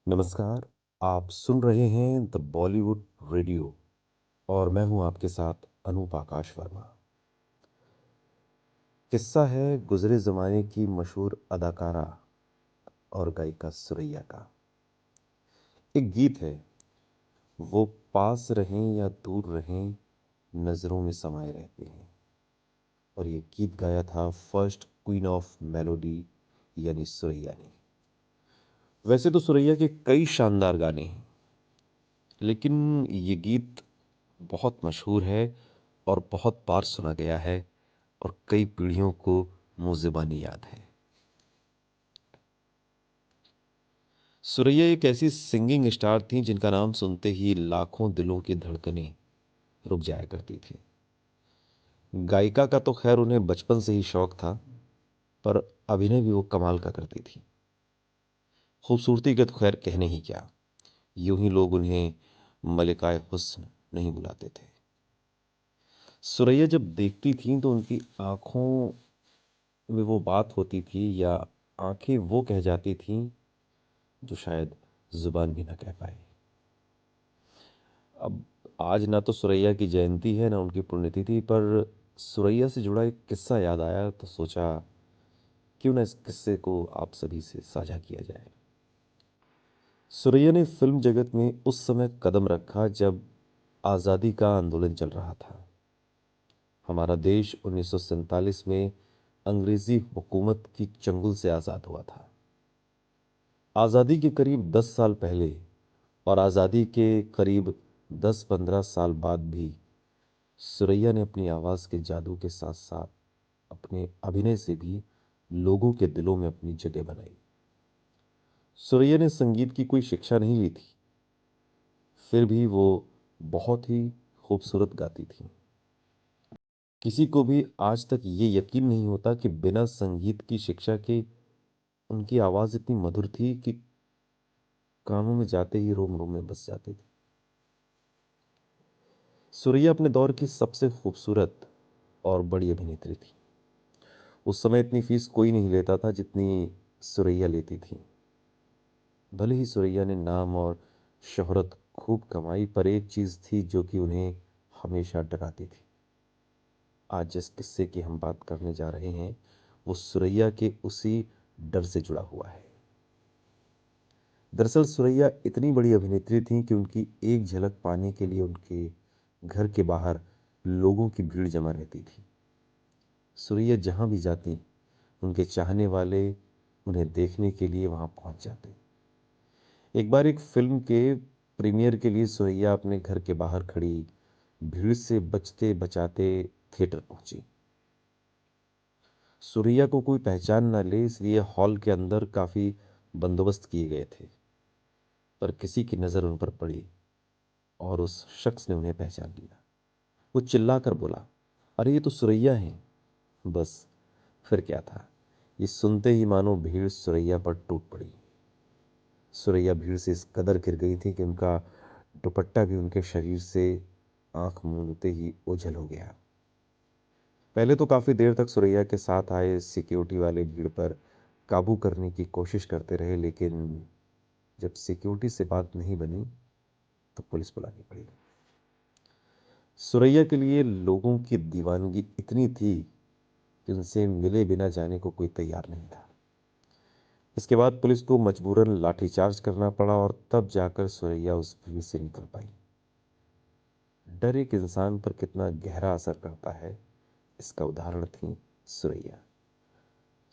नमस्कार। आप सुन रहे हैं द बॉलीवुड रेडियो और मैं हूं आपके साथ अनूप आकाश वर्मा। किस्सा है गुजरे ज़माने की मशहूर अदाकारा और गायिका सुरैया का। एक गीत है, वो पास रहें या दूर रहें, नज़रों में समाये रहते हैं। और ये गीत गाया था फर्स्ट क्वीन ऑफ मेलोडी यानी सुरैया ने। वैसे तो सुरैया के कई शानदार गाने हैं, लेकिन ये गीत बहुत मशहूर है और बहुत बार सुना गया है और कई पीढ़ियों को मुँह ज़बानी याद है। सुरैया एक ऐसी सिंगिंग स्टार थीं जिनका नाम सुनते ही लाखों दिलों की धड़कनें रुक जाया करती थी। गायिका का तो खैर उन्हें बचपन से ही शौक था, पर अभिनय भी वो कमाल का करती थी। खूबसूरती का तो खैर कहने ही क्या, यूं ही लोग उन्हें मलिकाए हुस्न नहीं बुलाते थे। सुरैया जब देखती थीं तो उनकी आंखों में वो बात होती थी, या आंखें वो कह जाती थीं जो शायद जुबान भी ना कह पाए। अब आज ना तो सुरैया की जयंती है ना उनकी पुण्यतिथि, पर सुरैया से जुड़ा एक किस्सा याद आया तो सोचा क्यों ना इस किस्से को आप सभी से साझा किया जाए। सुरैया ने फिल्म जगत में उस समय कदम रखा जब आज़ादी का आंदोलन चल रहा था। हमारा देश 1947 में अंग्रेजी हुकूमत की चंगुल से आज़ाद हुआ था। आज़ादी के करीब 10 साल पहले और आज़ादी के करीब 10-15 साल बाद भी सुरैया ने अपनी आवाज़ के जादू के साथ साथ अपने अभिनय से भी लोगों के दिलों में अपनी जगह बनाई। सुरैया ने संगीत की कोई शिक्षा नहीं ली थी, फिर भी वो बहुत ही खूबसूरत गाती थी। किसी को भी आज तक ये यकीन नहीं होता कि बिना संगीत की शिक्षा के उनकी आवाज़ इतनी मधुर थी कि कानों में जाते ही रोम रोम में बस जाती थी। सुरैया अपने दौर की सबसे खूबसूरत और बड़ी अभिनेत्री थी। उस समय इतनी फीस कोई नहीं लेता था जितनी सुरैया लेती थी। भले ही सुरैया ने नाम और शोहरत खूब कमाई, पर एक चीज़ थी जो कि उन्हें हमेशा डराती थी। आज जिस किस्से की हम बात करने जा रहे हैं वो सुरैया के उसी डर से जुड़ा हुआ है। दरअसल सुरैया इतनी बड़ी अभिनेत्री थी कि उनकी एक झलक पाने के लिए उनके घर के बाहर लोगों की भीड़ जमा रहती थी। सुरैया जहां भी जाती उनके चाहने वाले उन्हें देखने के लिए वहां पहुंच जाते। एक बार एक फिल्म के प्रीमियर के लिए सुरैया अपने घर के बाहर खड़ी भीड़ से बचते बचाते थिएटर पहुंची। सुरैया को कोई पहचान ना ले इसलिए हॉल के अंदर काफी बंदोबस्त किए गए थे, पर किसी की नजर उन पर पड़ी और उस शख्स ने उन्हें पहचान लिया। वो चिल्लाकर बोला, अरे ये तो सुरैया है। बस फिर क्या था, ये सुनते ही मानो भीड़ सुरैया पर टूट पड़ी। सुरैया भीड़ से इस कदर गिर गई थी कि उनका दुपट्टा भी उनके शरीर से आंख मूंदते ही ओझल हो गया। पहले तो काफी देर तक सुरैया के साथ आए सिक्योरिटी वाले भीड़ पर काबू करने की कोशिश करते रहे, लेकिन जब सिक्योरिटी से बात नहीं बनी तो पुलिस बुलानी पड़ी। सुरैया के लिए लोगों की दीवानगी इतनी थी कि उनसे मिले बिना जाने को कोई तैयार नहीं था। इसके बाद पुलिस को मजबूरन लाठीचार्ज करना पड़ा और तब जाकर सुरैया उस भीड़ से निकल पाई। डर एक इंसान पर कितना गहरा असर करता है, इसका उदाहरण थी सुरैया।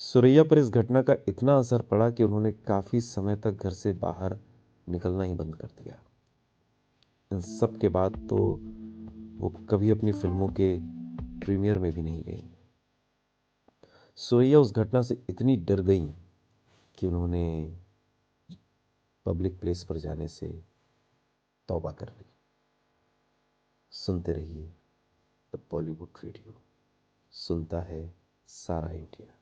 सुरैया पर इस घटना का इतना असर पड़ा कि उन्होंने काफी समय तक घर से बाहर निकलना ही बंद कर दिया। इन सब के बाद तो वो कभी अपनी फिल्मों के प्रीमियर में भी नहीं गई। सुरैया उस घटना से इतनी डर गई कि उन्होंने पब्लिक प्लेस पर जाने से तौबा कर ली। सुनते रहिए द बॉलीवुड रेडियो, सुनता है सारा इंडिया।